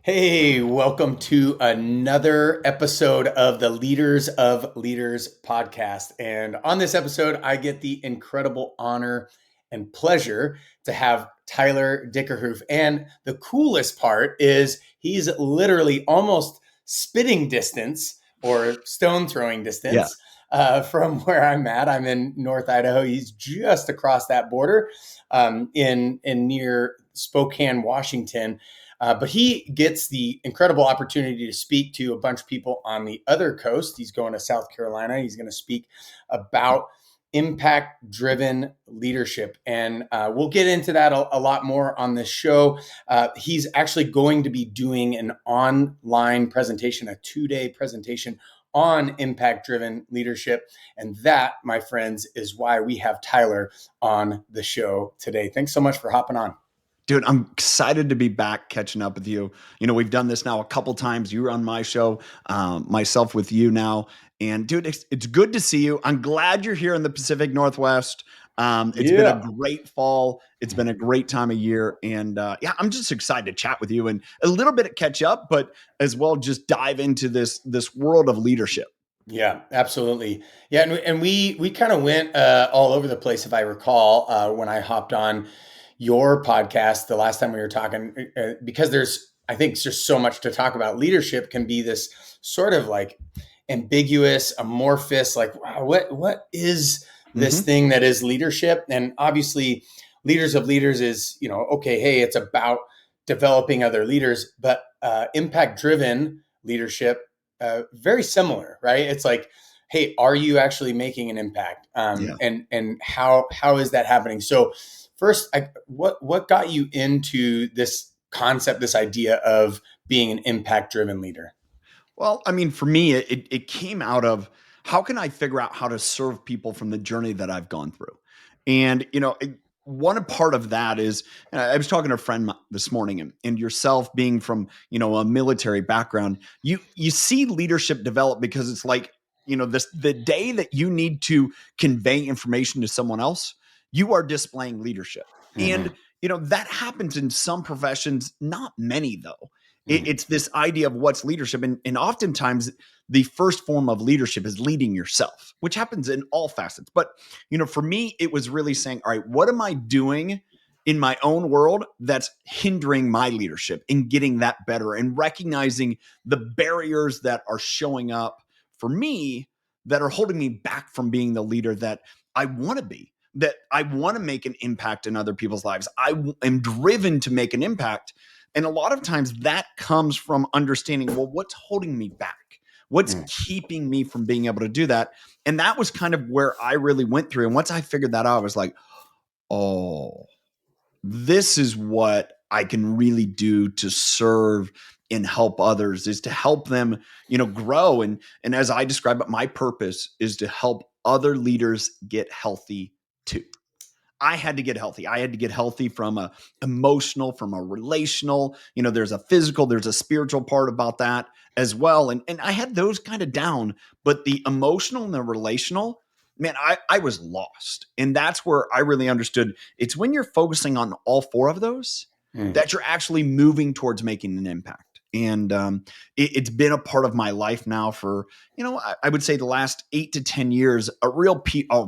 Hey, welcome to another episode of the Leaders of Leaders podcast. And on this episode, I get the incredible honor and pleasure to have Tyler Dickerhoof. And the coolest part is he's literally almost spitting distance or stone throwing Yeah. distance from where I'm at. I'm in North Idaho. He's just across that border in near Spokane, Washington. But he gets the incredible opportunity to speak to a bunch of people on the other coast. He's going to South Carolina. He's going to speak about impact driven leadership. And we'll get into that a lot more on this show. He's actually going to be doing an online presentation, a 2-day presentation on impact driven leadership. And that, my friends, is why we have Tyler on the show today. Thanks so much for hopping on. Dude, I'm excited to be back catching up with you. We've done this now a couple times. You were on my show, myself with you now. And dude, it's good to see you. I'm glad you're here in the Pacific Northwest. It's been a great fall. It's been a great time of year. And I'm just excited to chat with you and a little bit of catch up, but as well just dive into this world of leadership. Yeah, absolutely. Yeah, and we kind of went all over the place, if I recall, when I hopped on your podcast the last time we were talking, because I think just so much to talk about. Leadership can be this sort of like ambiguous, amorphous, like, wow, what is this thing that is leadership? And obviously, Leaders of Leaders is, okay, hey, it's about developing other leaders, but impact-driven leadership, very similar, right? It's like, hey, are you actually making an impact? And how is that happening? So first, what got you into this concept, this idea of being an impact-driven leader? Well, I mean, for me, it came out of how can I figure out how to serve people from the journey that I've gone through? And, one part of that is I was talking to a friend this morning and yourself being from, a military background, you see leadership develop because it's like, the day that you need to convey information to someone else, you are displaying leadership. Mm-hmm. And, that happens in some professions, not many though. Mm-hmm. It's this idea of what's leadership. And oftentimes the first form of leadership is leading yourself, which happens in all facets. But, for me, it was really saying, all right, what am I doing in my own world that's hindering my leadership and getting that better and recognizing the barriers that are showing up for me that are holding me back from being the leader that I want to be, that I want to make an impact in other people's lives. I am driven to make an impact. And a lot of times that comes from understanding, well, what's holding me back? What's keeping me from being able to do that? And that was kind of where I really went through. And once I figured that out, I was like, oh, this is what I can really do to serve and help others, is to help them, grow. And as I describe it, my purpose is to help other leaders get healthy too. I had to get healthy. I had to get healthy from a emotional, from a relational, there's a physical, there's a spiritual part about that as well. And I had those kind of down, but the emotional and the relational, man, I was lost. And that's where I really understood it's when you're focusing on all four of those that you're actually moving towards making an impact. And it's been a part of my life now for, I would say the last 8 to 10 years, a real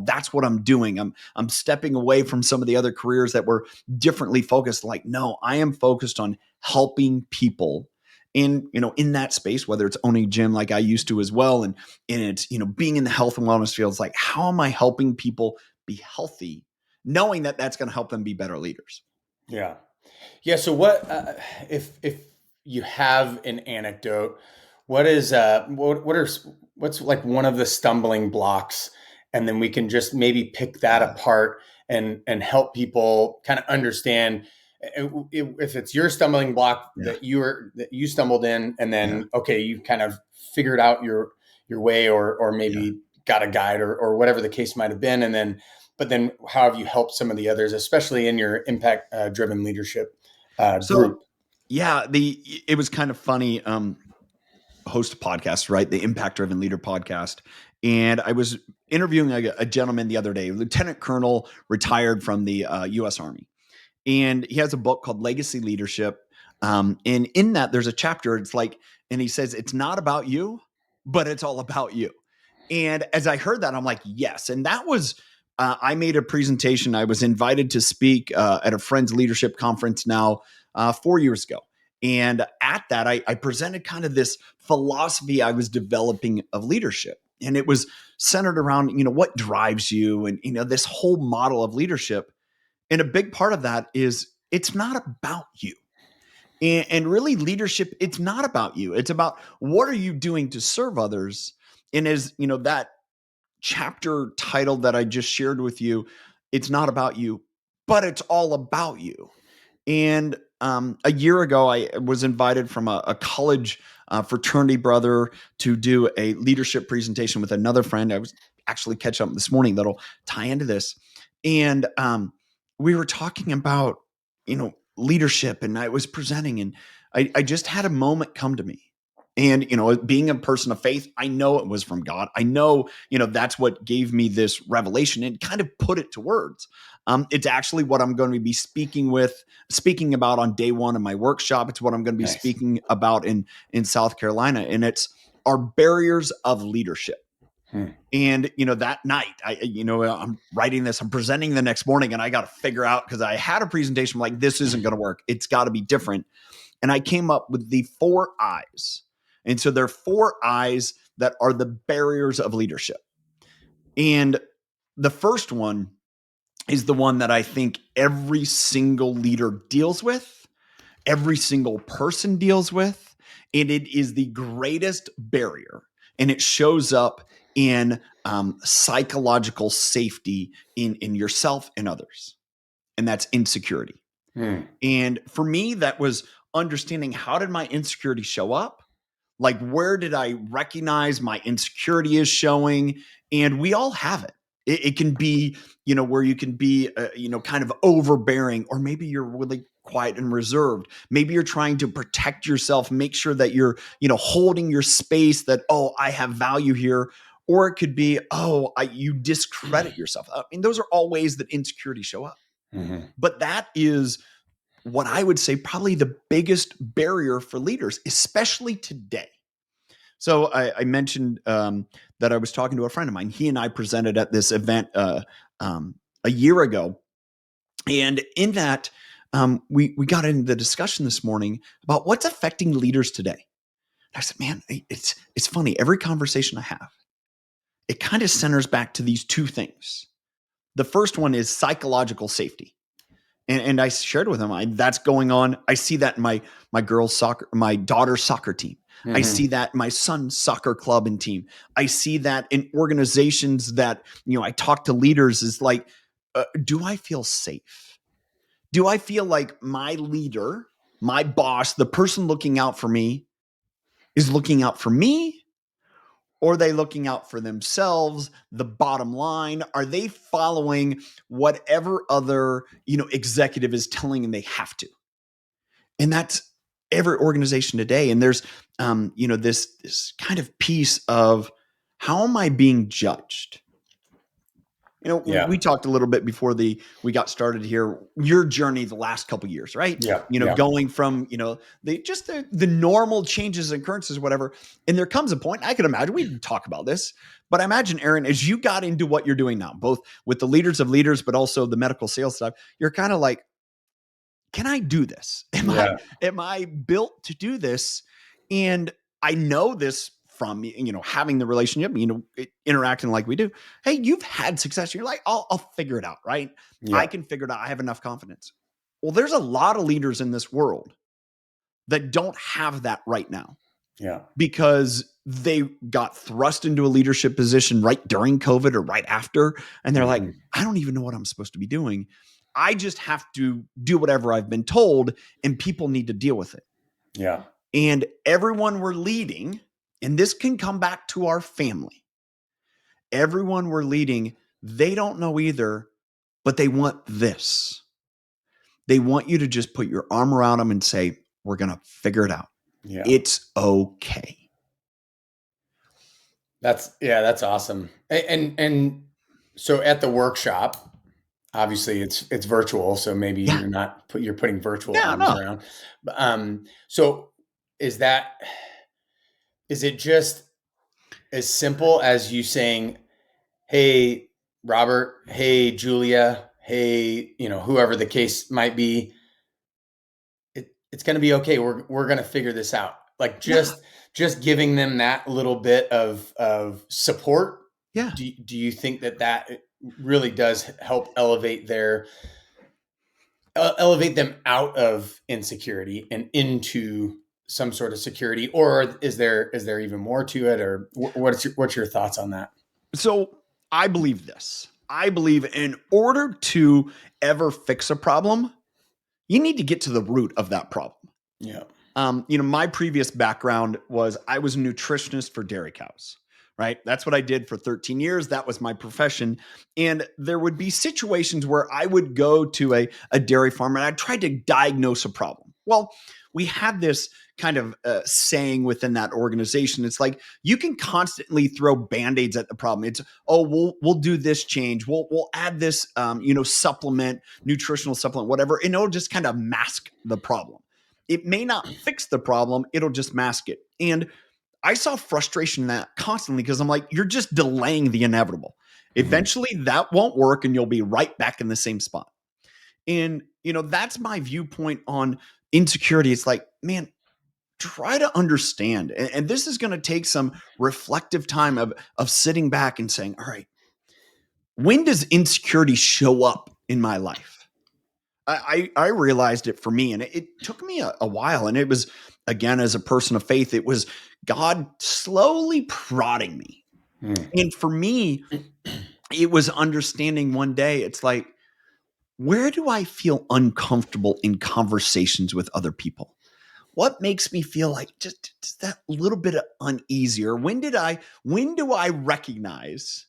that's what I'm doing. I'm stepping away from some of the other careers that were differently focused. Like, no, I am focused on helping people in that space, whether it's owning a gym like I used to as well. And it's, being in the health and wellness field, it's like, how am I helping people be healthy, knowing that that's going to help them be better leaders? Yeah. Yeah. So what, if you have an anecdote, what's like one of the stumbling blocks, and then we can just maybe pick that apart and help people kind of understand if it's your stumbling block that you stumbled in, and then, okay, you kind of figured out your way, or maybe got a guide or whatever the case might've been. But then how have you helped some of the others, especially in your impact driven leadership group? It was kind of funny. Host a podcast, right? The Impact Driven Leader podcast. And I was interviewing a gentleman the other day, Lieutenant Colonel, retired from the U.S. Army. And he has a book called Legacy Leadership. And in that, there's a chapter. It's like, and he says, it's not about you, but it's all about you. And as I heard that, I'm like, yes. And that was, I made a presentation. I was invited to speak at a friend's leadership conference now 4 years ago. And at that, I presented kind of this philosophy I was developing of leadership. And it was centered around, what drives you and, this whole model of leadership. And a big part of that is it's not about you. And really, leadership, it's not about you. It's about what are you doing to serve others. And as that chapter title that I just shared with you, it's not about you, but it's all about you. And a year ago, I was invited from a college fraternity brother to do a leadership presentation with another friend. I was actually catching up this morning that'll tie into this. And we were talking about, leadership, and I was presenting, and I just had a moment come to me. And, being a person of faith, I know it was from God. I know, that's what gave me this revelation and kind of put it to words. It's actually what I'm going to be speaking about on day one of my workshop. It's what I'm going to be speaking about in South Carolina. And it's our barriers of leadership. And, that night, I'm writing this, I'm presenting the next morning, and I got to figure out, because I had a presentation, like, this isn't going to work. It's got to be different. And I came up with the 4 I's. And so there are 4 I's that are the barriers of leadership. And the first one is the one that I think every single leader deals with, every single person deals with, and it is the greatest barrier. And it shows up in psychological safety in yourself and others. And that's insecurity. And for me, that was understanding, how did my insecurity show up? Like, where did I recognize my insecurity is showing? And we all have it. It can be, where you can be, kind of overbearing, or maybe you're really quiet and reserved. Maybe you're trying to protect yourself, make sure that you're, holding your space, that, oh, I have value here. Or it could be, oh, you discredit yourself. I mean, those are all ways that insecurity show up. But that is what I would say probably the biggest barrier for leaders, especially today. So I mentioned that I was talking to a friend of mine. He and I presented at this event a year ago. And in that, we got into the discussion this morning about what's affecting leaders today. I said, man, it's funny. Every conversation I have, it kind of centers back to these 2 things. The first one is psychological safety. And I shared with him, that's going on. I see that in my daughter's soccer team. I see that in my son's soccer club and team. I see that in organizations that, I talk to leaders, is like, do I feel safe? Do I feel like my leader, my boss, the person looking out for me, is looking out for me? Or are they looking out for themselves? The bottom line, are they following whatever other, executive is telling them they have to? And that's every organization today. And there's, this kind of piece of, how am I being judged? We talked a little bit before we got started here, your journey the last couple of years, right? Going from, the normal changes and occurrences, whatever. And there comes a point, I could imagine, we didn't talk about this, but I imagine, Aaron, as you got into what you're doing now, both with the leaders of leaders, but also the medical sales stuff, you're kind of like, can I do this? Am I built to do this? And I know this from, having the relationship, interacting like we do. Hey, you've had success. You're like, I'll figure it out, right? I can figure it out. I have enough confidence. Well, there's a lot of leaders in this world that don't have that right now. Because they got thrust into a leadership position right during COVID or right after. And they're like, I don't even know what I'm supposed to be doing. I just have to do whatever I've been told, and people need to deal with it. And everyone we're leading, and this can come back to our family, everyone we're leading, they don't know either, but they want this. They want you to just put your arm around them and say, we're going to figure it out. It's okay. That's awesome. And so at the workshop, obviously it's virtual, so maybe Yeah. you're putting virtual Yeah, arms no. around. But, so is that is it just as simple as you saying, "Hey, Robert, hey, Julia, hey, whoever the case might be, it's going to be okay. We're going to figure this out." Like Yeah. just giving them that little bit of support. Yeah. Do you think that really does help elevate them out of insecurity and into some sort of security, or is there even more to it, or what's your thoughts on that? So I believe this. I believe in order to ever fix a problem, you need to get to the root of that problem. Yeah. My previous background was I was a nutritionist for dairy cows, right? That's what I did for 13 years. That was my profession. And there would be situations where I would go to a dairy farm and I tried to diagnose a problem. Well, we had this kind of saying within that organization. It's like you can constantly throw band-aids at the problem. It's, oh, we'll do this change. We'll add this supplement, nutritional supplement, whatever, and it'll just kind of mask the problem. It may not fix the problem, it'll just mask it. And I saw frustration in that constantly because I'm like, you're just delaying the inevitable. Mhm. Eventually that won't work and you'll be right back in the same spot. And, that's my viewpoint on insecurity. It's like, man, try to understand. And this is going to take some reflective time of sitting back and saying, all right, when does insecurity show up in my life? I realized it for me, and it took me a while. And it was, again, as a person of faith, it was God slowly prodding me. Mm. And for me, it was understanding one day, it's like, where do I feel uncomfortable in conversations with other people? What makes me feel like just that little bit of uneasy? Or when do I recognize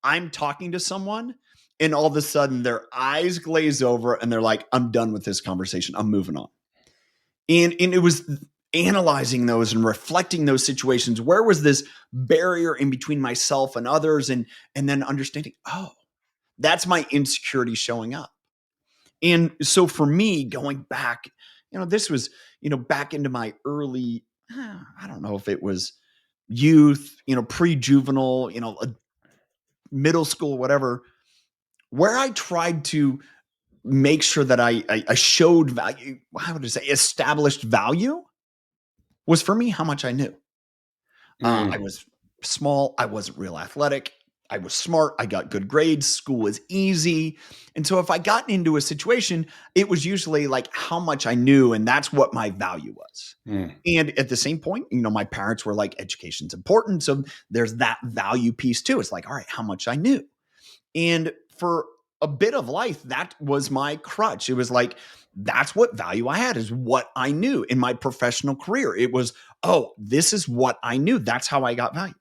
I'm talking to someone and all of a sudden their eyes glaze over and they're like, I'm done with this conversation. I'm moving on. And it was analyzing those and reflecting those situations. Where was this barrier in between myself and others? And then understanding, oh, that's my insecurity showing up. And so for me, going back, this was, back into my early, I don't know if it was youth, pre-juvenile, middle school, whatever, where I tried to make sure that I showed value. How would I say established value was for me how much I knew. I Mm. was small. I wasn't real athletic. I was smart. I got good grades. School was easy. And so if I got into a situation, it was usually like how much I knew. And that's what my value was. Mm. And at the same point, my parents were like, education's important. So there's that value piece too. It's like, all right, how much I knew. And for a bit of life, that was my crutch. It was like, that's what value I had, is what I knew in my professional career. It was, oh, this is what I knew. That's how I got value.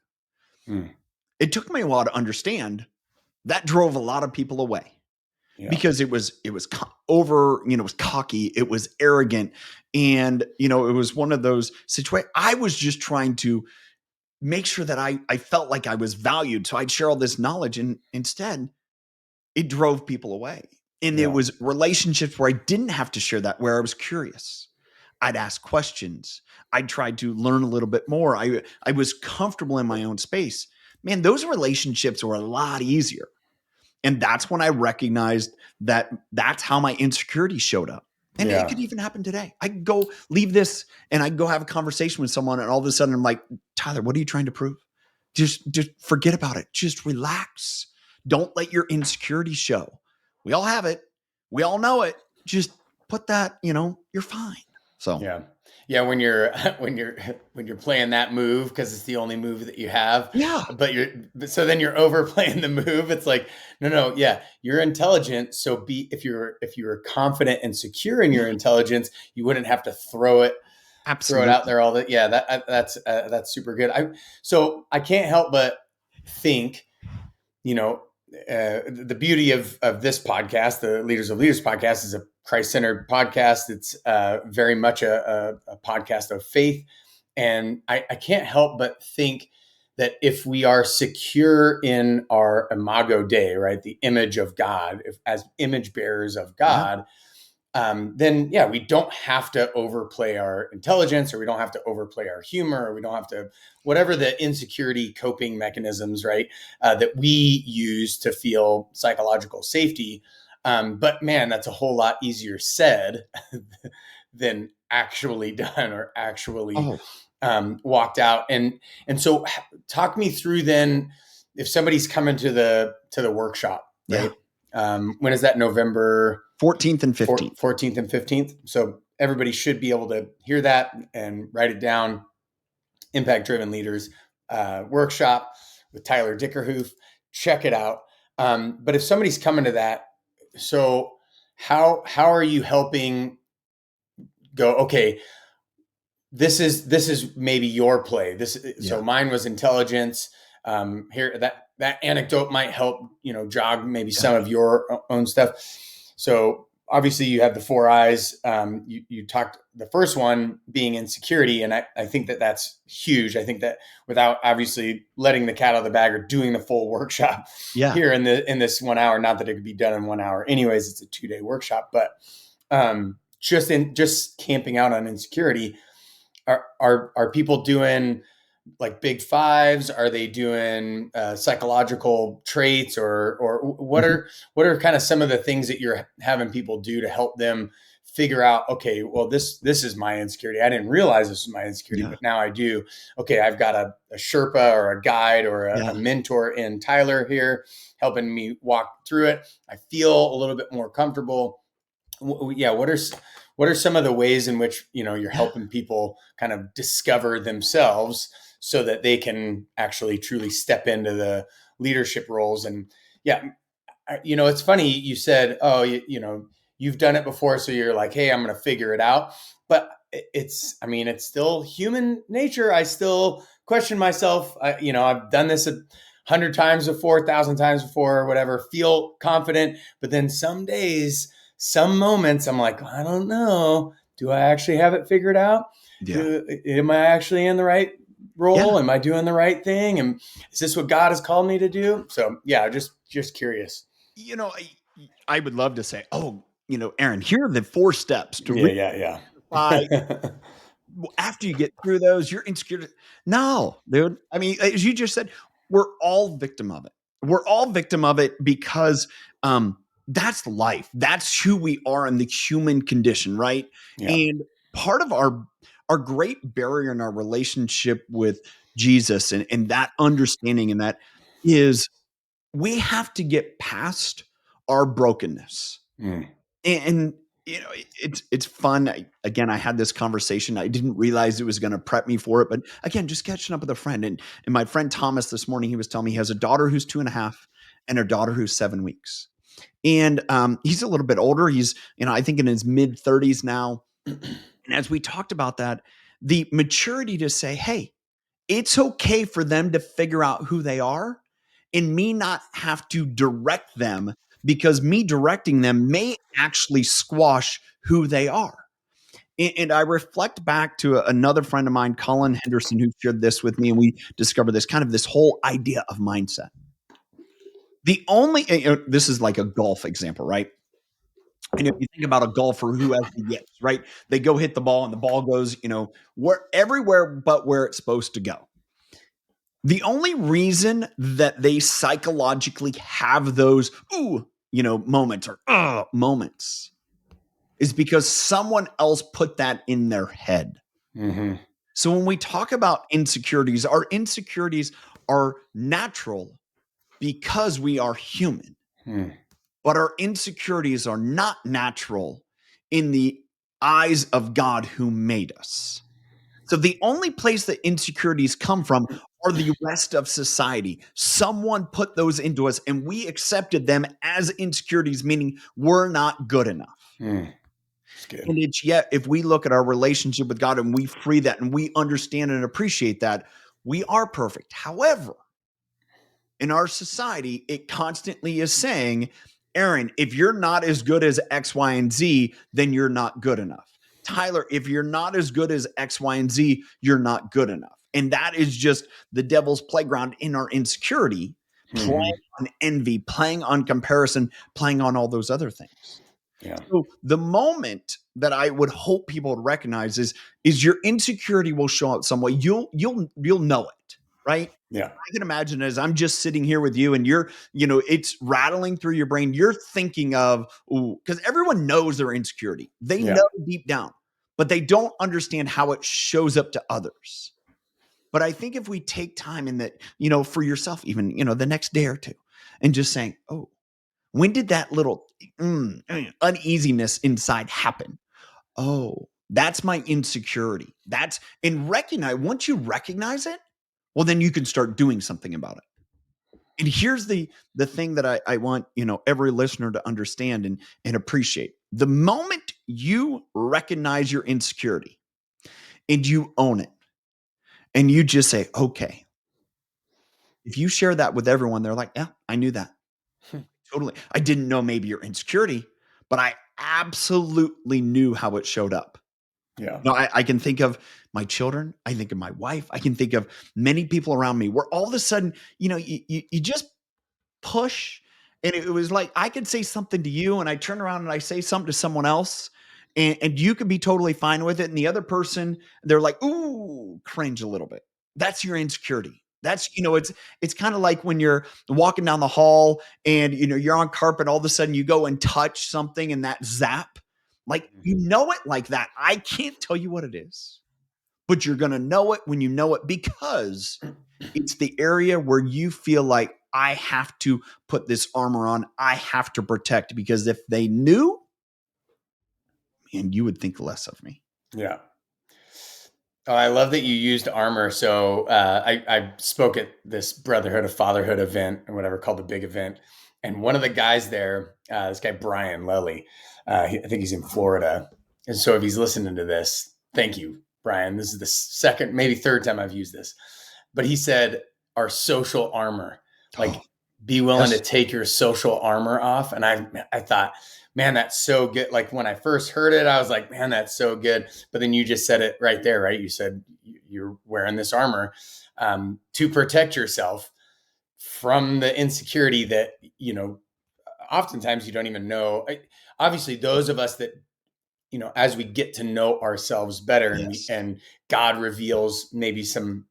Mm. It took me a while to understand that drove a lot of people away Yeah. because it was over, it was cocky, it was arrogant. And, it was one of those situations. I was just trying to make sure that I felt like I was valued. So I'd share all this knowledge. And instead, it drove people away. And it Yeah. was relationships where I didn't have to share that, where I was curious. I'd ask questions. I tried to learn a little bit more. I was comfortable in my own space. Man, those relationships were a lot easier. And that's when I recognized that that's how my insecurity showed up. And it Yeah. could even happen today. I could go leave this and I go have a conversation with someone, and all of a sudden I'm like, Tyler, what are you trying to prove? Just forget about it. Just relax. Don't let your insecurity show. We all have it. We all know it. Just put that, you're fine. So Yeah. Yeah, when you're playing that move because it's the only move that you have, yeah, so then you're overplaying the move. It's like, no, yeah, you're intelligent. So if you're confident and secure in your yeah, intelligence, you wouldn't have to throw it out absolutely. there all that. Yeah, that's super good. I can't help but think, you know, the beauty of this podcast, the Leaders of Leaders podcast, is a Christ-centered podcast. It's very much a podcast of faith. And I can't help but think that if we are secure in our imago Dei, right, the image of God, as image bearers of Yeah. God, then yeah, we don't have to overplay our intelligence, or we don't have to overplay our humor, or we don't have to, whatever the insecurity coping mechanisms, right, that we use to feel psychological safety. But man, that's a whole lot easier said than actually done, or actually Oh, walked out. And so, talk me through then, if somebody's coming to the workshop, yeah. right? When is that? November 14th and 15th. 14th and 15th. So everybody should be able to hear that and write it down. Impact Driven Leaders workshop with Tyler Dickerhoof. Check it out. But if somebody's coming to that, so how are you helping go? Okay, this is maybe your play. So Yeah. mine was intelligence. Here, that anecdote might help, jog maybe Yeah. some of your own stuff. So obviously you have the four eyes. You talked the first one being insecurity, and I think that that's huge. I think that without obviously letting the cat out of the bag or doing the full workshop Yeah. here in this 1 hour, not that it could be done in 1 hour. Anyways, it's a 2-day workshop, but just camping out on insecurity. Are people doing like big fives? Are they doing psychological traits, or Mhm. what are kind of some of the things that you're having people do to help them figure out? Okay, well, this is my insecurity. I didn't realize this was my insecurity, Yeah. but now I do. Okay, I've got a Sherpa or a guide or Yeah. a mentor in Tyler here helping me walk through it. I feel a little bit more comfortable. Yeah, what are some of the ways in which you're Yeah. helping people kind of discover themselves so that they can actually truly step into the leadership roles? And yeah, it's funny you said, oh, you've done it before, so you're like, hey, I'm going to figure it out. But it's still human nature. I still question myself. I've done this 100 times before, 1,000 times before, or whatever, feel confident, but then some days, some moments, I'm like, I don't know, do I actually have it figured out? Yeah. Am I actually in the right Yeah. role? Am I doing the right thing? And is this what God has called me to do? So yeah, just curious. You know, I would love to say, oh, Aaron, here are the 4 steps to Yeah, yeah, reify. yeah. After you get through those, you're insecure. No, dude. I mean, as you just said, we're all victim of it. We're all victim of it because that's life. That's who we are in the human condition, right? Yeah. And part of our great barrier in our relationship with Jesus and that understanding and that is we have to get past our brokenness. Mm. And it's fun. Again, I had this conversation. I didn't realize it was going to prep me for it, but again, just catching up with a friend. And my friend Thomas this morning, he was telling me he has a daughter who's 2.5 and a daughter who's 7 weeks. And he's a little bit older. He's I think in his mid 30s now. And as we talked about that, the maturity to say, hey, it's okay for them to figure out who they are and me not have to direct them because me directing them may actually squash who they are. And I reflect back to another friend of mine, Colin Henderson, who shared this with me, and we discovered this kind of this whole idea of mindset. The only, this is like a golf example, right? And if you think about a golfer who has the yips, right? They go hit the ball and the ball goes, where everywhere but where it's supposed to go. The only reason that they psychologically have those moments or moments is because someone else put that in their head. Mm-hmm. So when we talk about insecurities, our insecurities are natural because we are human. Mm. But our insecurities are not natural in the eyes of God who made us. So the only place that insecurities come from are the rest of society. Someone put those into us and we accepted them as insecurities, meaning we're not good enough. Mm. That's good. And it's yet, if we look at our relationship with God and we free that and we understand and appreciate that, we are perfect. However, in our society, it constantly is saying, Aaron, if you're not as good as X, Y, and Z, then you're not good enough. Tyler, if you're not as good as X, Y, and Z, you're not good enough. And that is just the devil's playground in our insecurity, playing on envy, playing on comparison, playing on all those other things. Yeah. So the moment that I would hope people would recognize is your insecurity will show up some way. You'll know it, right? Yeah. I can imagine as I'm just sitting here with you and you're, it's rattling through your brain. You're thinking of, because everyone knows their insecurity. They Yeah. know deep down, but they don't understand how it shows up to others. But I think if we take time in that, for yourself, even, the next day or two, and just saying, oh, when did that little uneasiness inside happen? Oh, that's my insecurity. Once you recognize it, well, then you can start doing something about it. And here's the thing that I want, every listener to understand and appreciate. The moment you recognize your insecurity and you own it and you just say, okay, if you share that with everyone, they're like, yeah, I knew that. Totally. I didn't know maybe your insecurity, but I absolutely knew how it showed up. Yeah. I can think of my children. I think of my wife. I can think of many people around me where all of a sudden, you just push. And it was like, I could say something to you and I turn around and I say something to someone else and you could be totally fine with it. And the other person, they're like, ooh, cringe a little bit. That's your insecurity. That's, it's kind of like when you're walking down the hall and, you're on carpet, all of a sudden you go and touch something and that zap, like, it like that. I can't tell you what it is, but you're going to know it when you know it because it's the area where you feel like I have to put this armor on. I have to protect because if they knew, man, you would think less of me. Yeah. Oh, I love that you used armor. So I spoke at this Brotherhood of Fatherhood event or whatever called the big event. And one of the guys there, this guy, Brian Lilly, I think he's in Florida. And so if he's listening to this, thank you, Brian. This is the second, maybe third time I've used this. But he said our social armor, like be willing to take your social armor off. And I thought, man, that's so good. Like when I first heard it, I was like, man, that's so good. But then you just said it right there, right? You said you're wearing this armor to protect yourself from the insecurity that, oftentimes you don't even know. Obviously, those of us that, as we get to know ourselves better and God reveals maybe some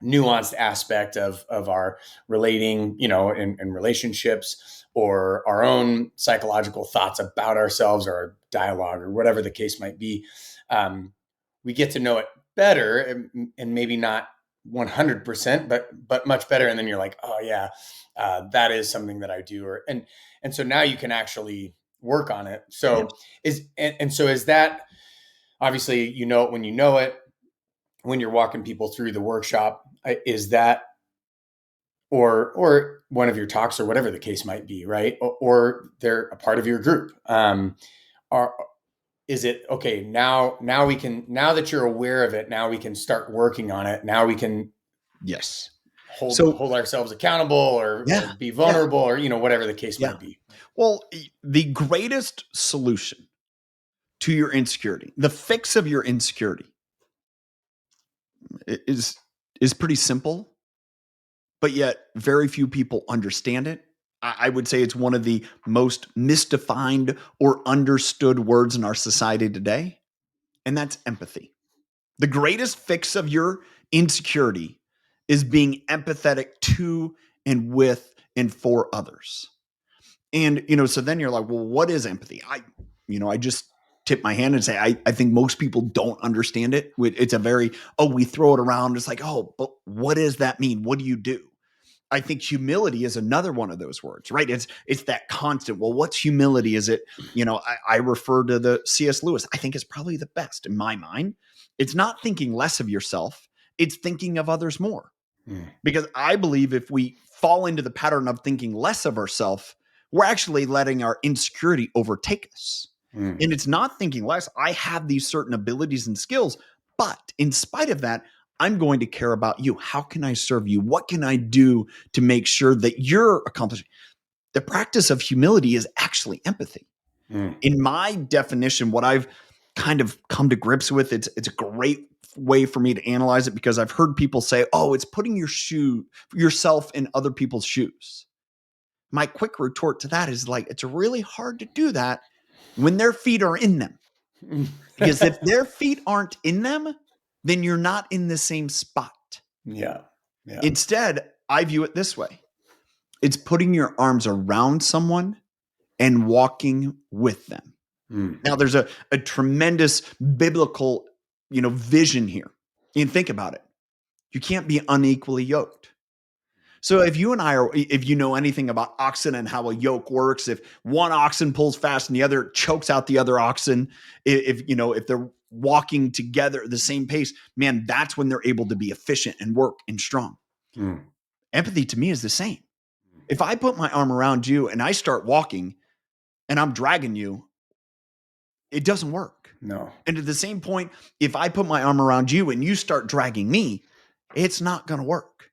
nuanced aspect of our relating, in relationships or our own psychological thoughts about ourselves or our dialogue or whatever the case might be. We get to know it better and maybe not 100%, but much better. And then you're like, oh yeah, that is something that I do. And so now you can actually work on it. So so is that obviously, it when you know it, when you're walking people through the workshop, is that or one of your talks or whatever the case might be, right? Or they're a part of your group. Is it okay? Now that you're aware of it, now we can start working on it. Now we can hold ourselves accountable or be vulnerable or whatever the case might be. Well, the greatest solution to your insecurity, the fix of your insecurity, is pretty simple, but yet very few people understand it. I would say it's one of the most misdefined or understood words in our society today, and that's empathy. The greatest fix of your insecurity is being empathetic to and with and for others. And, so then you're like, well, what is empathy? I just tip my hand and say, I think most people don't understand it. It's a very, we throw it around. It's like, but what does that mean? What do you do? I think humility is another one of those words, right? It's that constant. Well, what's humility? Is it, I refer to the C.S. Lewis. I think it's probably the best in my mind. It's not thinking less of yourself. It's thinking of others more. Because I believe if we fall into the pattern of thinking less of ourselves, we're actually letting our insecurity overtake us. And it's not thinking less. I have these certain abilities and skills, but in spite of that, I'm going to care about you. How can I serve you? What can I do to make sure that you're accomplishing? The practice of humility is actually empathy. In my definition, what I've kind of come to grips with. It's a great way for me to analyze it because I've heard people say, "Oh, it's putting yourself in other people's shoes." My quick retort to that is like, it's really hard to do that when their feet are in them. Because if their feet aren't in them, then you're not in the same spot. Yeah. Yeah. Instead, I view it this way. It's putting your arms around someone and walking with them. Now, there's a tremendous biblical, vision here. And think about it. You can't be unequally yoked. So if you know anything about oxen and how a yoke works, if one oxen pulls fast and the other chokes out the other oxen, if they're walking together at the same pace, man, that's when they're able to be efficient and work and strong. Empathy to me is the same. If I put my arm around you and I start walking and I'm dragging you, it doesn't work. No. And at the same point, if I put my arm around you and you start dragging me, it's not going to work.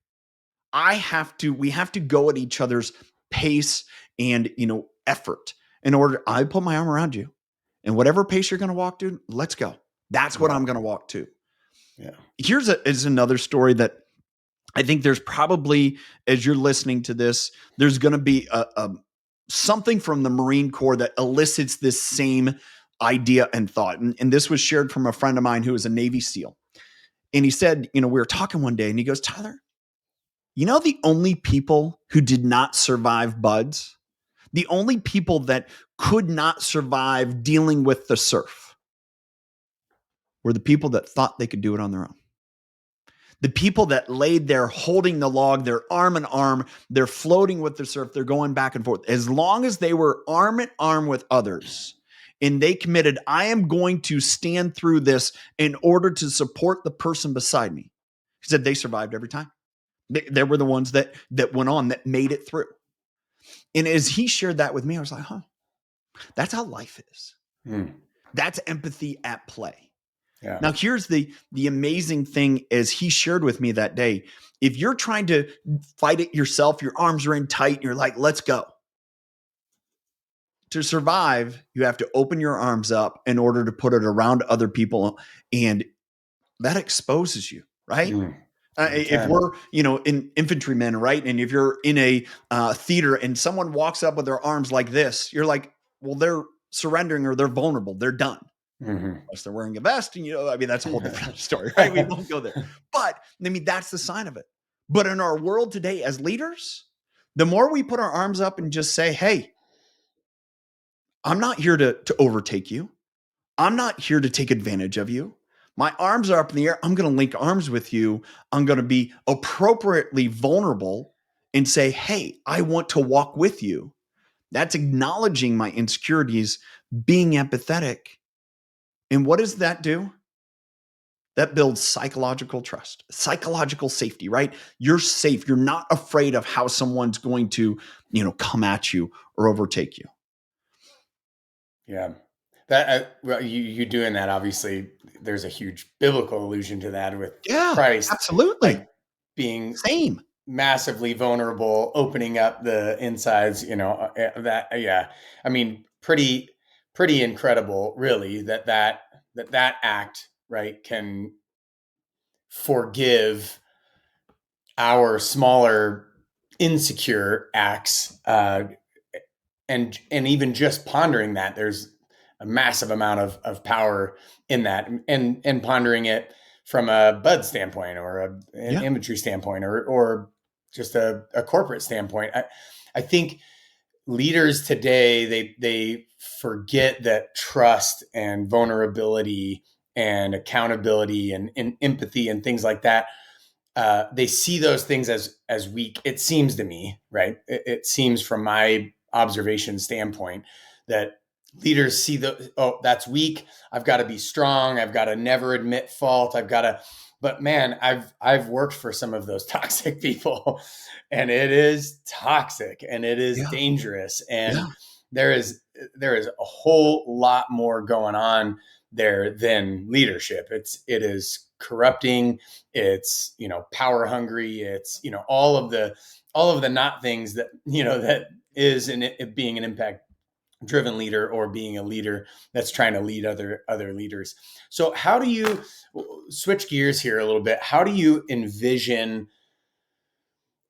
We have to go at each other's pace and, effort in order. I put my arm around you and whatever pace you're going to walk to, let's go. That's what I'm going to walk to. Yeah. Is another story that I think there's probably, as you're listening to this, there's going to be something from the Marine Corps that elicits this same idea and thought. And this was shared from a friend of mine who is a Navy SEAL. And he said, we were talking one day and he goes, Tyler, the only people who did not survive BUDS, the only people that could not survive dealing with the surf were the people that thought they could do it on their own. The people that laid there holding the log, they're arm in arm, they're floating with the surf, they're going back and forth. As long as they were arm in arm with others and they committed, I am going to stand through this in order to support the person beside me. He said they survived every time. They were the ones that went on, that made it through. And as he shared that with me, I was like, that's how life is. That's empathy at play. Yeah. Now, here's the amazing thing as he shared with me that day. If you're trying to fight it yourself, your arms are in tight, and you're like, let's go. To survive, you have to open your arms up in order to put it around other people. And that exposes you, right? If we're, in infantrymen, right? And if you're in a theater and someone walks up with their arms like this, you're like, well, they're surrendering or they're vulnerable. They're done. Unless they're wearing a vest. And, that's a whole different story, right? We won't go there. But, that's the sign of it. But in our world today as leaders, the more we put our arms up and just say, hey, I'm not here to overtake you. I'm not here to take advantage of you. My arms are up in the air. I'm going to link arms with you. I'm going to be appropriately vulnerable and say, hey, I want to walk with you. That's acknowledging my insecurities, being empathetic. And what does that do? That builds psychological trust, psychological safety, right? You're safe. You're not afraid of how someone's going to, come at you or overtake you. Yeah. That you doing that, obviously there's a huge biblical allusion to that with Christ. Absolutely. Like being same massively vulnerable, opening up the insides, that, yeah. I mean, pretty incredible, really, that act, right, can forgive our smaller insecure acts, and even just pondering that, there's a massive amount of power in that, and pondering it from a BUD standpoint or an infantry standpoint or just a corporate standpoint. I think leaders today, they forget that trust and vulnerability and accountability and empathy and things like that, they see those things as weak. It seems to me, right? It seems from my observation standpoint that leaders see that's weak. I've got to be strong. I've got to never admit fault. But man, I've worked for some of those toxic people, and it is toxic and it is dangerous. And there is a whole lot more going on there than leadership. It is corrupting. It's, power hungry. It's, all of the not things that, that is in it being an impact driven leader or being a leader that's trying to lead other leaders. So how do you switch gears here a little bit? How do you envision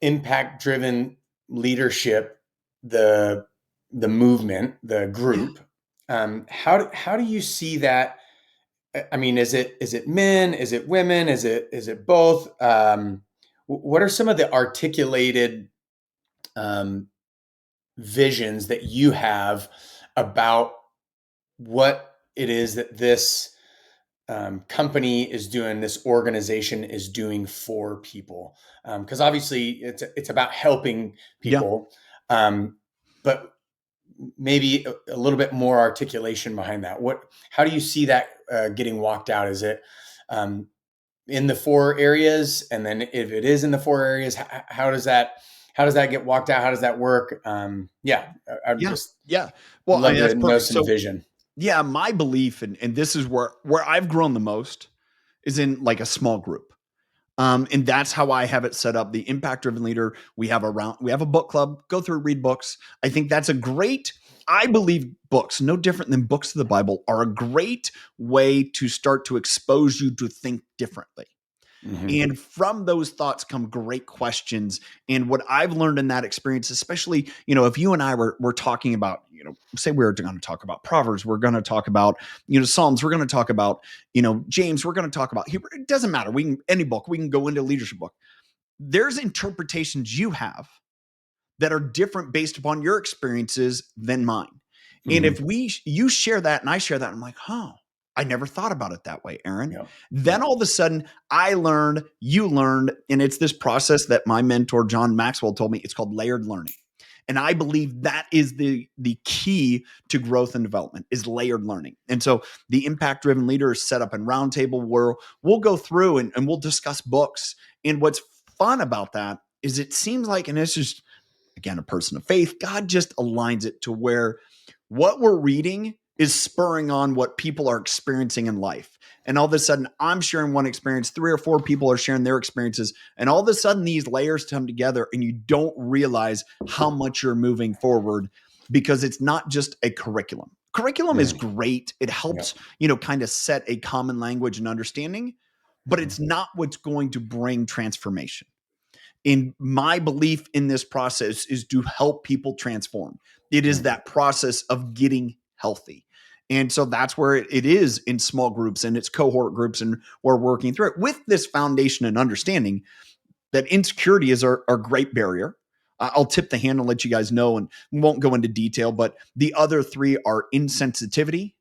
impact driven leadership, the the movement, the Yeah. group? How do you see that? I mean, is it men? Is it women? Is it both? What are some of the articulated um, visions that you have about what it is that this company is doing, this organization is doing for people? Because obviously, it's about helping Yeah. people, but maybe a little bit more articulation behind that. How do you see that getting walked out? Is it um, in the four areas, and then if it is in the four areas, how does that get walked out? How does that work? Yeah, I'd Yeah. just Yeah. Well, I love mean, to that's know perfect. some So vision. yeah, my belief, and this is where I've grown the most, is in like a small group. And that's how I have it set up. The impact driven leader, we have a book club, go through, read books. I think that's a great, I believe books, no different than books of the Bible, are a great way to start to expose you to think differently. Hmm. And from those thoughts come great questions. And what I've learned in that experience, especially, if you and I were talking about, say we were going to talk about Proverbs, we're going to talk about, Psalms, we're going to talk about, James, we're going to talk about Hebrew. It doesn't matter. Any book, we can go into leadership book. There's interpretations you have that are different based upon your experiences than mine. And Hmm. if you share that and I share that, I'm like, huh, I never thought about it that way, Aaron. Yeah. Then Yeah. all of a sudden I learned, you learned, and it's this process that my mentor, John Maxwell, told me. It's called layered learning. And I believe that is the key to growth and development is layered learning. And so the impact driven leader is set up in roundtable where we'll go through and we'll discuss books. And what's fun about that is it seems like, and it's just, again, a person of faith, God just aligns it to where what we're reading is spurring on what people are experiencing in life. And all of a sudden, I'm sharing one experience, three or four people are sharing their experiences. And all of a sudden, these layers come together, and you don't realize how much you're moving forward because it's not just a curriculum. Curriculum is Mm. great. It Yeah. helps, kind of set a common language and understanding, but Hmm. it's not what's going to bring transformation. And my belief in this process is to help people transform. It is Mm. that process of getting healthy. And so that's where it is in small groups and it's cohort groups, and we're working through it with this foundation and understanding that insecurity is our great barrier. I'll tip the hand and let you guys know, and we won't go into detail, but the other three are insensitivity,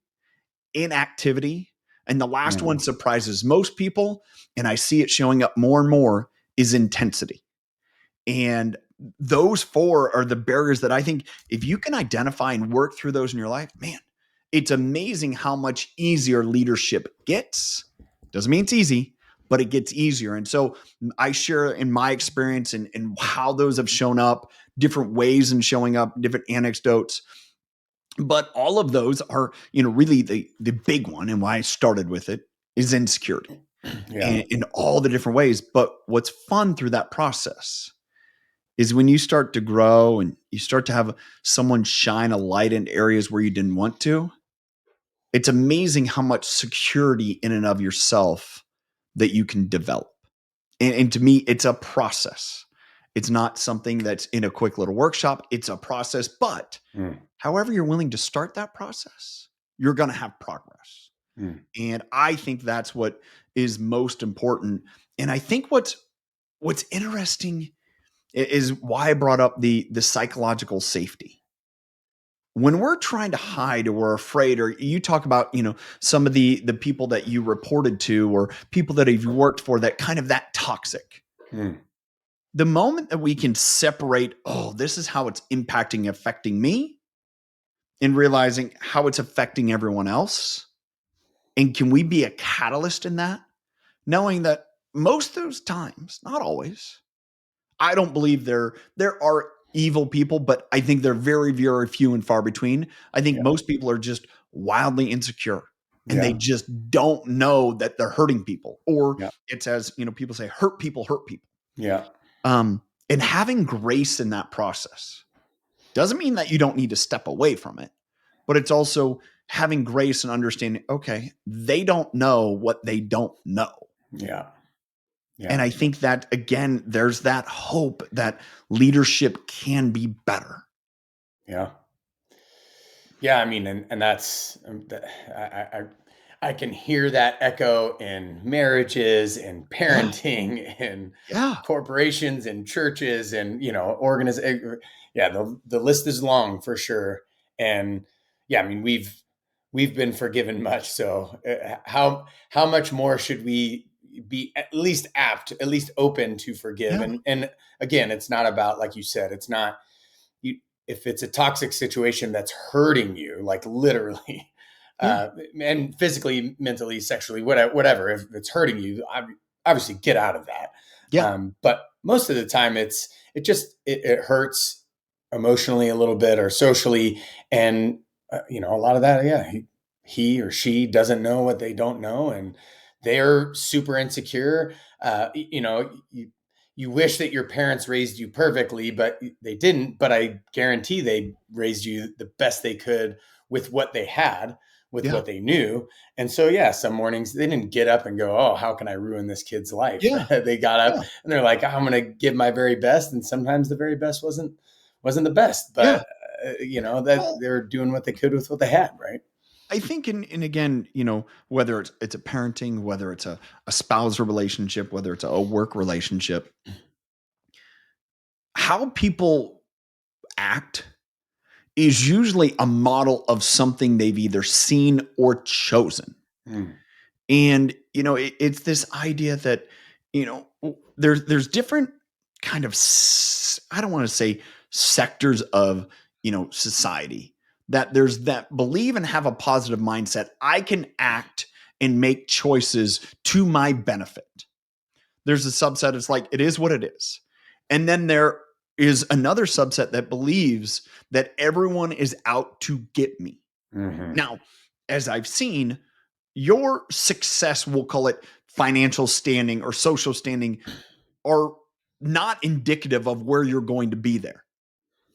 inactivity, and the last one Mm. surprises most people, and I see it showing up more and more, is intensity. And those four are the barriers that I think if you can identify and work through those in your life, man, it's amazing how much easier leadership gets. Doesn't mean it's easy, but it gets easier. And so I share in my experience and how those have shown up, different ways in showing up, different anecdotes. But all of those are, really the big one, and why I started with it is insecurity Yeah. in all the different ways. But what's fun through that process is when you start to grow and you start to have someone shine a light in areas where you didn't want to. It's amazing how much security in and of yourself that you can develop. And to me, it's a process. It's not something that's in a quick little workshop. It's a process. But Mm. however you're willing to start that process, you're going to have progress. Mm. And I think that's what is most important. And I think what's interesting is why I brought up the psychological safety. When we're trying to hide or we're afraid, or you talk about, some of the people that you reported to or people that you've worked for that kind of that toxic. Mm. The moment that we can separate, oh, this is how it's impacting, affecting me, and realizing how it's affecting everyone else. And can we be a catalyst in that? Knowing that most of those times, not always, I don't believe there are evil people, but I think they're very, very few and far between. I think Yeah. most people are just wildly insecure and they Yeah. just don't know that they're hurting people. Or Yeah. it's as people say, hurt people hurt people. Yeah. And having grace in that process doesn't mean that you don't need to step away from it, but it's also having grace and understanding, okay, they don't know what they don't know. Yeah. And Yeah. I think that, again, there's that hope that leadership can be better. Yeah. Yeah. I mean, and that's, I can hear that echo in marriages and Yeah. parenting and Yeah. corporations and churches and, yeah, the list is long for sure. And yeah, I mean, we've been forgiven much. So how much more should we be at least apt, at least open to forgive? Yeah. And again, it's not about, like you said, it's not you, if it's a toxic situation that's hurting you, like literally, Yeah. and physically, mentally, sexually, whatever, if it's hurting you, obviously get out of that. Yeah. But most of the time, it hurts emotionally a little bit or socially, and a lot of that, yeah, he or she doesn't know what they don't know, and they're super insecure. You wish that your parents raised you perfectly, but they didn't. But I guarantee they raised you the best they could with what they had, with Yeah. what they knew. And so, yeah, some mornings they didn't get up and go, "Oh, how can I ruin this kid's life?" Yeah. They got up Yeah. and they're like, "I'm going to give my very best." And sometimes the very best wasn't the best, Yeah. but that Well, they're doing what they could with what they had, right? I think, and again, whether it's a parenting, whether it's a spousal relationship, whether it's a work relationship, how people act is usually a model of something they've either seen or chosen. Mm. And it's this idea that there's different kind of I don't want to say sectors of society, that there's that believe and have a positive mindset. I can act and make choices to my benefit. There's a subset, it's like, it is what it is. And then there is another subset that believes that everyone is out to get me. Hmm. Now, as I've seen, your success, we'll call it financial standing or social standing, are not indicative of where you're going to be there.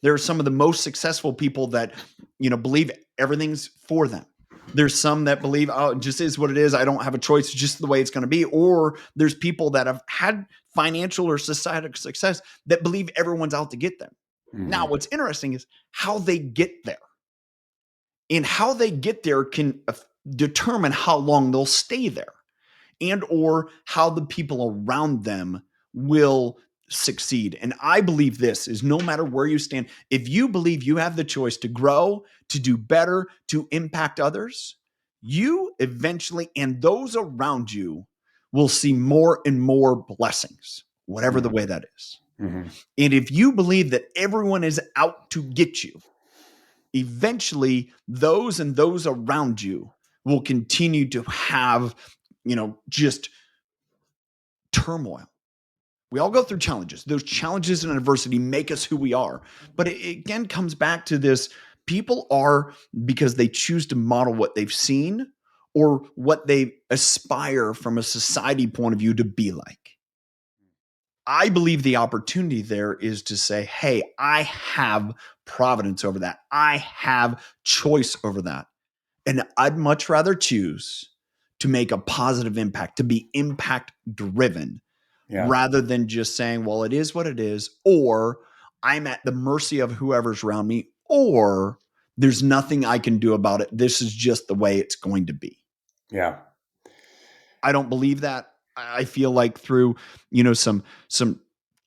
There are some of the most successful people that, believe everything's for them. There's some that believe, oh, it just is what it is. I don't have a choice. It's just the way it's going to be. Or there's people that have had financial or societal success that believe everyone's out to get them. Now, Hmm. what's interesting is how they get there. And how they get there can determine how long they'll stay there, and or how the people around them will succeed. And I believe this is, no matter where you stand, if you believe you have the choice to grow, to do better, to impact others, you eventually and those around you will see more and more blessings, whatever the Hmm. way that is. Hmm. And if you believe that everyone is out to get you, eventually those and those around you will continue to have, just turmoil. We all go through challenges. Those challenges and adversity make us who we are. But it again comes back to this: people are because they choose to model what they've seen or what they aspire from a society point of view to be like. I believe the opportunity there is to say, hey, I have providence over that. I have choice over that. And I'd much rather choose to make a positive impact, to be impact driven, Yeah. rather than just saying, well, it is what it is, or I'm at the mercy of whoever's around me, or there's nothing I can do about it. This is just the way it's going to be. Yeah. I don't believe that. I feel like through, some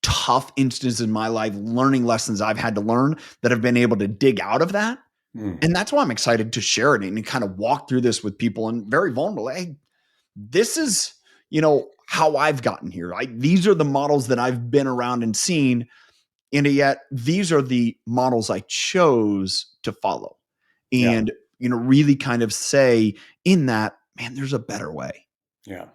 tough instances in my life, learning lessons I've had to learn, that I've been able to dig out of that. Mm. And that's why I'm excited to share it and kind of walk through this with people, and very vulnerable. Hey, this is, how I've gotten here. These are the models that I've been around and seen. And yet these are the models I chose to follow. Yeah. And, really kind of say in that, man, there's a better way. Yeah.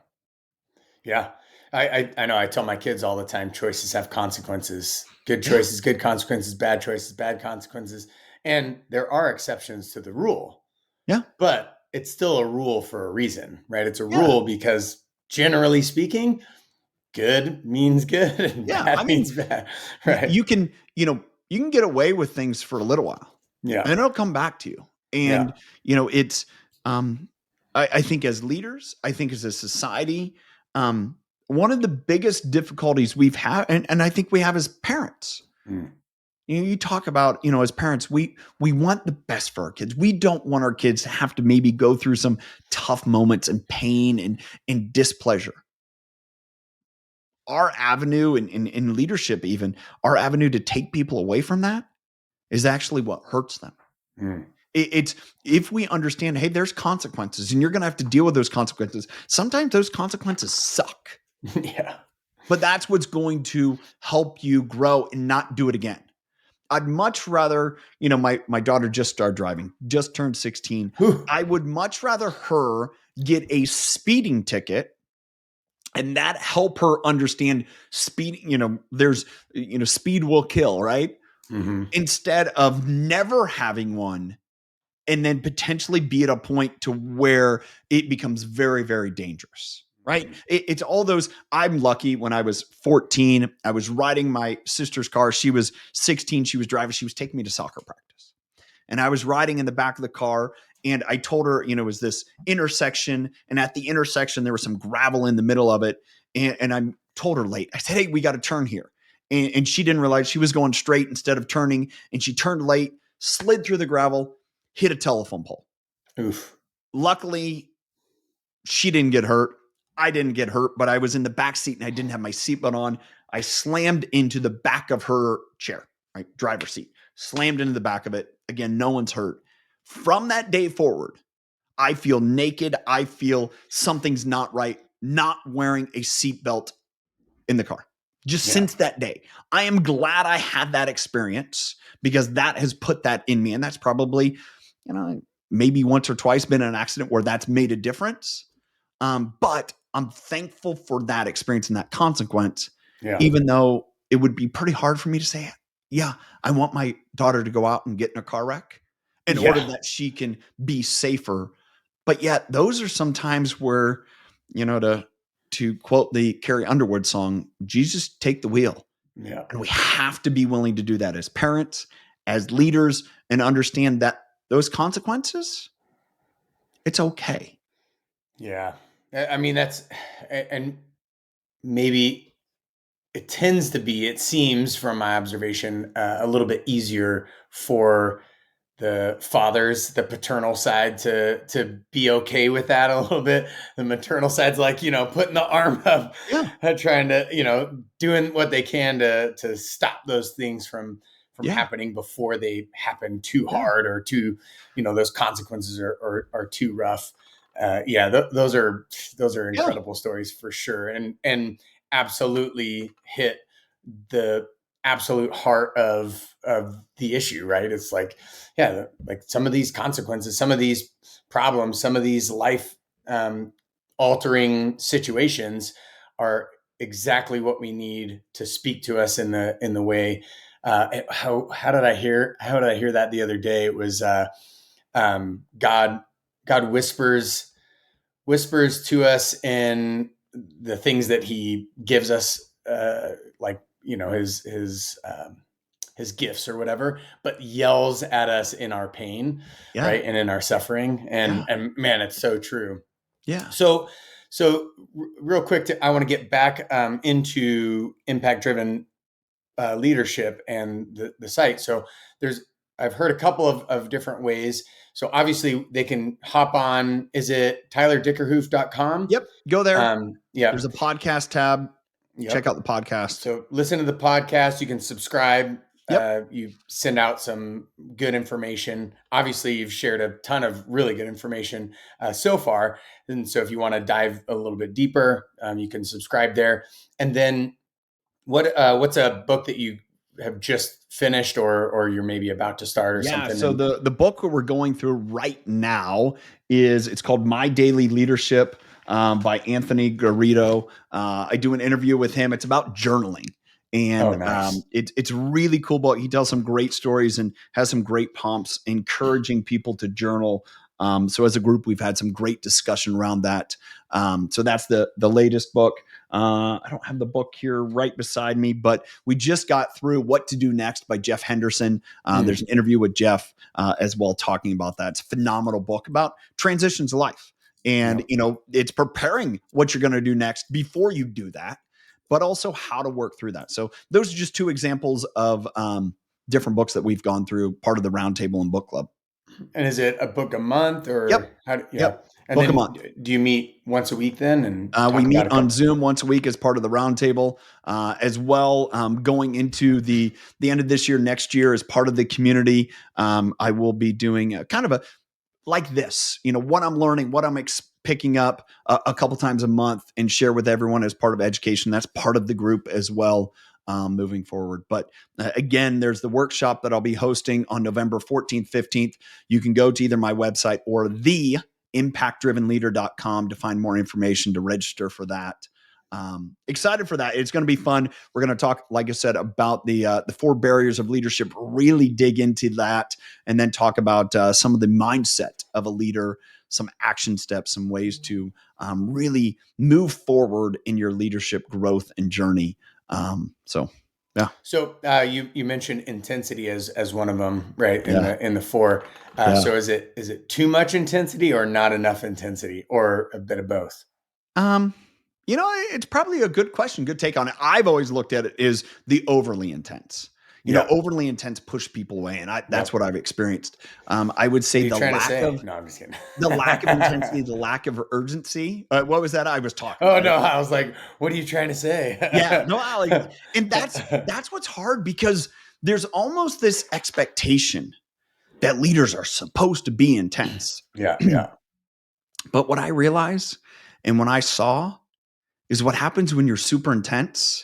Yeah. I know I tell my kids all the time, choices have consequences. Good Yeah. choices, good consequences, bad choices, bad consequences. And there are exceptions to the rule, Yeah. but it's still a rule for a reason, right? It's a Yeah. rule because generally speaking, good means good and Yeah. I bad mean, means bad, right? you can get away with things for a little while, Yeah. and it'll come back to you. And, Yeah. it's, I think as leaders, I think as a society, one of the biggest difficulties we've had, and I think we have as parents, Mm. you talk about, as parents, we want the best for our kids. We don't want our kids to have to maybe go through some tough moments and pain and displeasure. Our avenue in leadership, even our avenue to take people away from that, is actually what hurts them. Mm. It's if we understand, hey, there's consequences, and you're going to have to deal with those consequences. Sometimes those consequences suck, Yeah. but that's what's going to help you grow and not do it again. I'd much rather, my daughter just started driving, just turned 16. Whew. I would much rather her get a speeding ticket and that help her understand speed. There's, speed will kill, right? Hmm. Instead of never having one and then potentially be at a point to where it becomes very, very dangerous. Right. It's all those. I'm lucky when I was 14, I was riding my sister's car. She was 16. She was driving. She was taking me to soccer practice. And I was riding in the back of the car. And I told her, it was this intersection. And at the intersection, there was some gravel in the middle of it. And I told her late. I said, hey, we got to turn here. And she didn't realize she was going straight instead of turning. And she turned late, slid through the gravel, hit a telephone pole. Oof. Luckily, she didn't get hurt. I didn't get hurt, but I was in the back seat and I didn't have my seatbelt on. I slammed into the back of her chair, right? Driver's seat. Slammed into the back of it. Again, no one's hurt. From that day forward, I feel naked. I feel something's not right, not wearing a seatbelt in the car. Just Yeah. since that day, I am glad I had that experience because that has put that in me. And that's probably, maybe once or twice been in an accident where that's made a difference. But I'm thankful for that experience and that consequence, Yeah. even though it would be pretty hard for me to say, yeah, I want my daughter to go out and get in a car wreck in order Yeah. that she can be safer. But yet those are some times where, to quote the Carrie Underwood song, Jesus, take the wheel. Yeah. And we have to be willing to do that as parents, as leaders, and understand that those consequences, it's okay. Yeah. I mean, and maybe it tends to be, it seems from my observation, a little bit easier for the fathers, the paternal side, to be okay with that a little bit. The maternal side's like, putting the arm up, Yeah. trying to, doing what they can to stop those things from Yeah. happening before they happen too Yeah. hard or too, those consequences are too rough. Yeah, those are Yeah. incredible stories for sure, and absolutely hit the absolute heart of the issue, right? It's like, yeah, like some of these consequences, some of these problems, some of these life um, altering situations are exactly what we need to speak to us in the way. How did I hear that the other day? It was God whispers to us in the things that He gives us, like his gifts or whatever, but yells at us in our pain, Yeah. right, and in our suffering, Yeah. and man, it's so true. Yeah. So real quick, I want to get back into impact driven leadership and the site. So there's I've heard a couple of different ways. So obviously they can hop on. Is it tylerdickerhoof.com? Yep. Go there. Yeah. There's a podcast tab. Check Yep. out the podcast. So listen to the podcast. You can subscribe. Yep. You send out some good information. Obviously, you've shared a ton of really good information so far. And so if you want to dive a little bit deeper, you can subscribe there. And then what's a book that you have just finished or you're maybe about to start or Yeah. something? So And the book that we're going through right now it's called My Daily Leadership by Anthony Garrido. I do an interview with him. It's about journaling. oh, And nice. it's a really cool book. He tells some great stories and has some great prompts encouraging people to journal. So as a group, we've had some great discussion around that. So that's the latest book. I don't have the book here right beside me, but we just got through What to Do Next by Jeff Henderson. There's an interview with Jeff as well talking about that. It's a phenomenal book about transitions of life. And, it's preparing what you're going to do next before you do that, but also how to work through that. So those are just two examples of different books that we've gone through, part of the Roundtable and Book Club. And is it a book a month or Yep. how? Yeah. Yep. And Book a then month. do you meet once a week then and We talk about meet a on couple? Zoom once a week as part of the roundtable, as well. Going into the end of this year, next year, as part of the community, I will be doing a kind of a like this. What I'm learning, what I'm picking up a couple times a month, and share with everyone as part of education. That's part of the group as well. Moving forward. But again, there's the workshop that I'll be hosting on November 14th, 15th. You can go to either my website or the impactdrivenleader.com to find more information to register for that. Excited for that. It's going to be fun. We're going to talk, like I said, about the 4 barriers of leadership, really dig into that, and then talk about some of the mindset of a leader, some action steps, some ways to really move forward in your leadership growth and journey. Yeah. So you mentioned intensity as one of them, right? Yeah. In the 4. Yeah. So is it too much intensity or not enough intensity, or a bit of both? It's probably a good question, good take on it. I've always looked at it as the overly intense. Overly intense push people away, and that's what I've experienced. I would say no, I'm just kidding. The lack of intensity, the lack of urgency. What was that I was talking? Oh no, I was like, what are you trying to say? Yeah, no, and that's what's hard, because there's almost this expectation that leaders are supposed to be intense. Yeah. But what I realized, and when I saw, is what happens when you're super intense.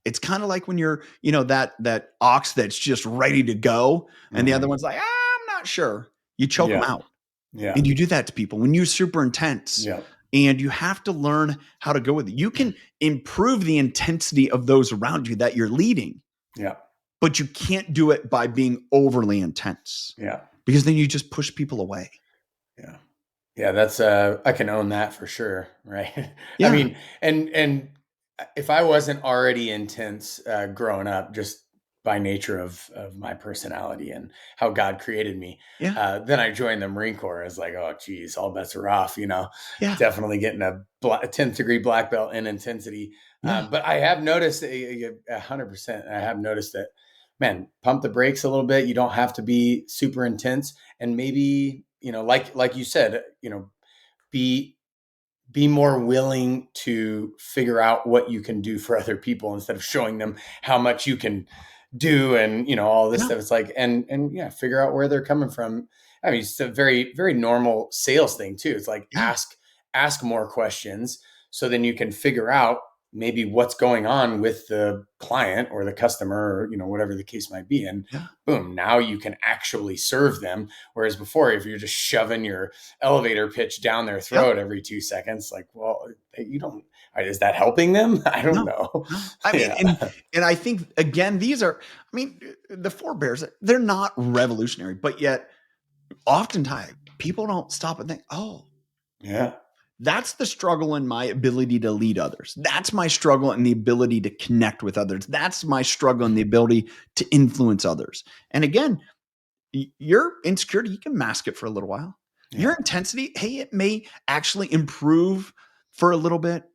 It's kind of like when you're, that ox that's just ready to go, and the other one's like, I'm not sure. You choke them out. Yeah. And you do that to people when you're super intense. Yeah. And you have to learn how to go with it. You can improve the intensity of those around you that you're leading. Yeah. But you can't do it by being overly intense. Yeah. Because then you just push people away. Yeah. Yeah, that's I can own that for sure, right? Yeah. I mean, and if I wasn't already intense growing up, just by nature of my personality and how God created me, then I joined the Marine Corps. I was like, oh, geez, all bets are off. Definitely getting a 10th degree black belt in intensity. Yeah. But I have noticed 100%. I have noticed that, man, pump the brakes a little bit. You don't have to be super intense, and maybe, like you said, be more willing to figure out what you can do for other people instead of showing them how much you can do, and all this stuff. It's like, and figure out where they're coming from. I mean, it's a very, very normal sales thing too. It's like, ask more questions, so then you can figure out maybe what's going on with the client or the customer, or whatever the case might be, and boom, now you can actually serve them. Whereas before, if you're just shoving your elevator pitch down their throat every 2 seconds, like, well, you don't. Is that helping them? I don't know. I mean, and I think, again, these are, the 4 bears, they're not revolutionary, but yet oftentimes people don't stop and think, oh, yeah, that's the struggle in my ability to lead others. That's my struggle in the ability to connect with others. That's my struggle in the ability to influence others. And again, your insecurity, you can mask it for a little while. Yeah. Your intensity, hey, it may actually improve for a little bit,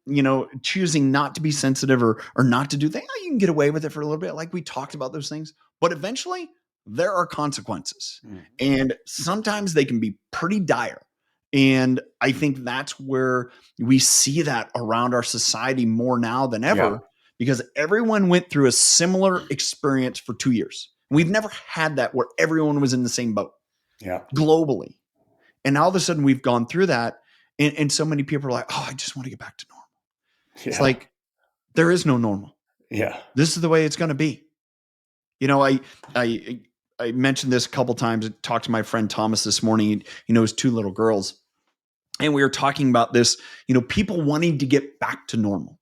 choosing not to be sensitive or not to do things. You can get away with it for a little bit. Like we talked about those things, but eventually there are consequences, and sometimes they can be pretty dire. And I think that's where we see that around our society more now than ever, because everyone went through a similar experience for 2 years. We've never had that where everyone was in the same boat globally. And all of a sudden we've gone through that. And so many people are like, oh, I just want to get back to normal. Yeah. It's like, there is no normal. Yeah. This is the way it's going to be. I mentioned this a couple times. I talked to my friend Thomas this morning, his 2 little girls. And we were talking about this, people wanting to get back to normal.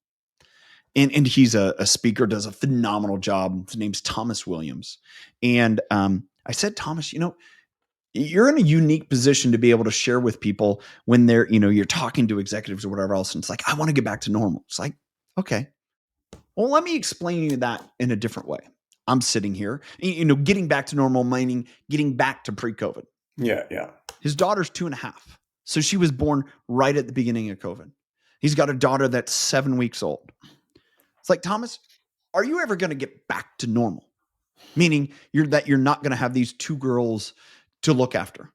And he's a speaker, does a phenomenal job. His name's Thomas Williams. And I said, Thomas, you're in a unique position to be able to share with people when they're, you're talking to executives or whatever else. And it's like, I want to get back to normal. It's like, Okay. Well, let me explain you that in a different way. I'm sitting here, getting back to normal, meaning getting back to pre-COVID. Yeah. Yeah. His daughter's 2.5. So she was born right at the beginning of COVID. He's got a daughter that's 7 weeks old. It's like, Thomas, are you ever going to get back to normal? Meaning you're not going to have these two girls to look after.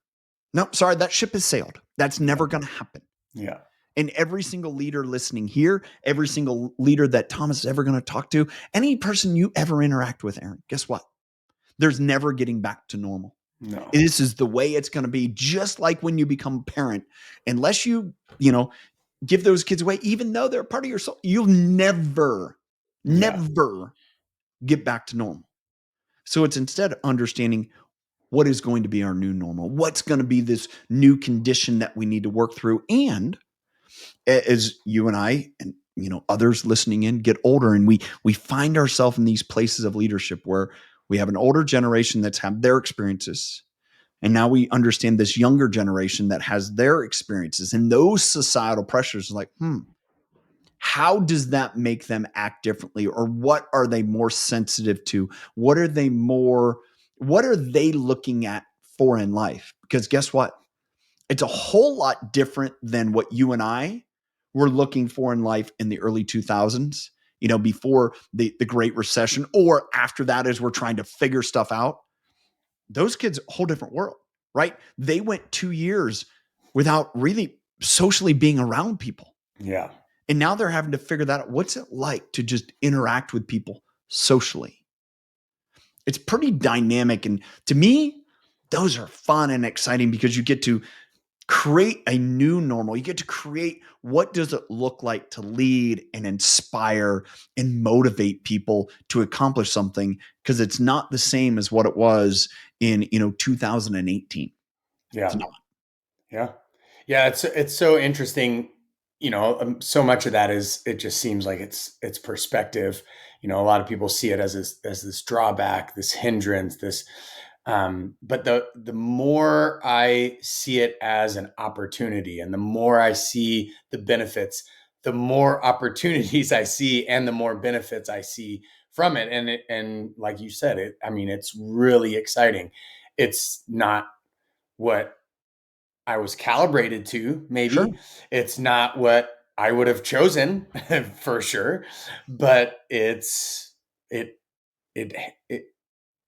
No, sorry, that ship has sailed. That's never going to happen. Yeah. And every single leader listening here, every single leader that Thomas is ever going to talk to, any person you ever interact with, Aaron, guess what? There's never getting back to normal. No. This is the way it's going to be, just like when you become a parent. Unless give those kids away, even though they're part of your soul, you'll never get back to normal. So it's instead understanding what is going to be our new normal, what's going to be this new condition that we need to work through. And as you and I and others listening in get older, and we find ourselves in these places of leadership where we have an older generation that's had their experiences, and now we understand this younger generation that has their experiences, and those societal pressures are like, how does that make them act differently? Or what are they more sensitive to? What are they looking at for in life? Because guess what? It's a whole lot different than what you and I were looking for in life in the early 2000s, before the Great Recession, or after that as we're trying to figure stuff out. Those kids, a whole different world, right? They went 2 years without really socially being around people. Yeah. And now they're having to figure that out. What's it like to just interact with people socially? It's pretty dynamic. And to me, those are fun and exciting because you get to create a new normal. You get to create, what does it look like to lead and inspire and motivate people to accomplish something? Because it's not the same as what it was in 2018. Yeah. It's not. Yeah. Yeah. It's so interesting. So much of that is, it just seems like it's perspective. A lot of people see it as this drawback, this hindrance, but the more I see it as an opportunity, and the more I see the benefits, the more opportunities I see, and the more benefits I see from it. And like you said, it's really exciting. It's not what I was calibrated to, Sure. maybe. It's not what I would have chosen for sure, but it it it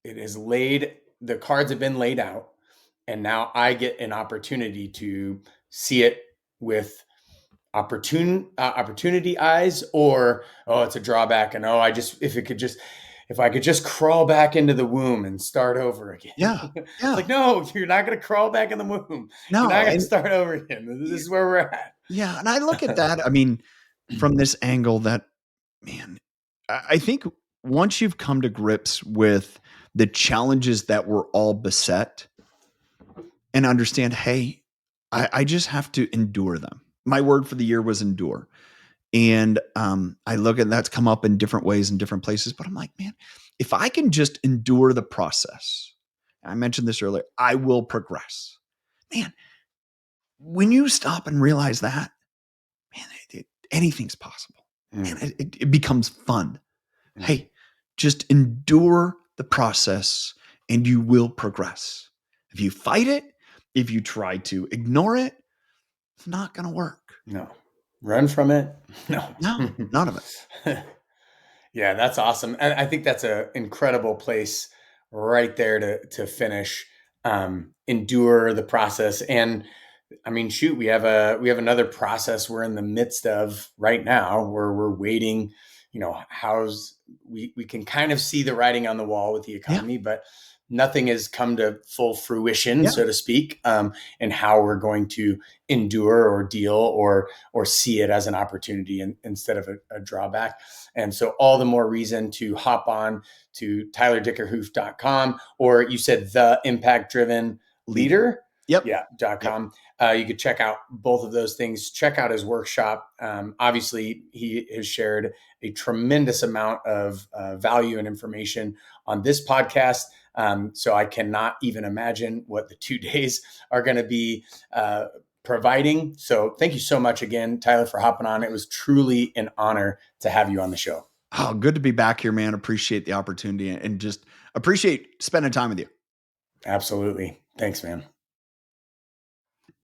is laid, the cards have been laid out, and now I get an opportunity to see it with opportunity eyes, or, oh, it's a drawback, and, oh, if I could just crawl back into the womb and start over again. Yeah. It's like, no, you're not going to crawl back in the womb. You're not No. going to And start over again. This is where we're at. yeah. And I look at that, from this angle that, man, I think once you've come to grips with the challenges that we're all beset and understand, hey, I just have to endure them. My word for the year was endure. And I look at that's come up in different ways in different places, but I'm like, man, if I can just endure the process, I mentioned this earlier, I will progress. Man, when you stop and realize that, man, anything's possible. Man, it becomes fun. Hey, just endure the process and you will progress. If you fight it, if you try to ignore it, it's not going to work. No. Run from it? No. None of it. Yeah, that's awesome. And I think that's an incredible place right there to finish. Endure the process. And shoot, we have another process we're in the midst of right now, where we're waiting. We can kind of see the writing on the wall with the economy, but nothing has come to full fruition, so to speak, and how we're going to endure or deal or see it as an opportunity instead of a drawback. And so all the more reason to hop on to tylerdickerhoof.com, or you said the impact driven leader. Yep. Yeah. .com. You could check out both of those things. Check out his workshop. Obviously, he has shared a tremendous amount of value and information on this podcast. So I cannot even imagine what the 2 days are going to be providing. So thank you so much again, Tyler, for hopping on. It was truly an honor to have you on the show. Oh, good to be back here, man. Appreciate the opportunity and just appreciate spending time with you. Absolutely. Thanks, man.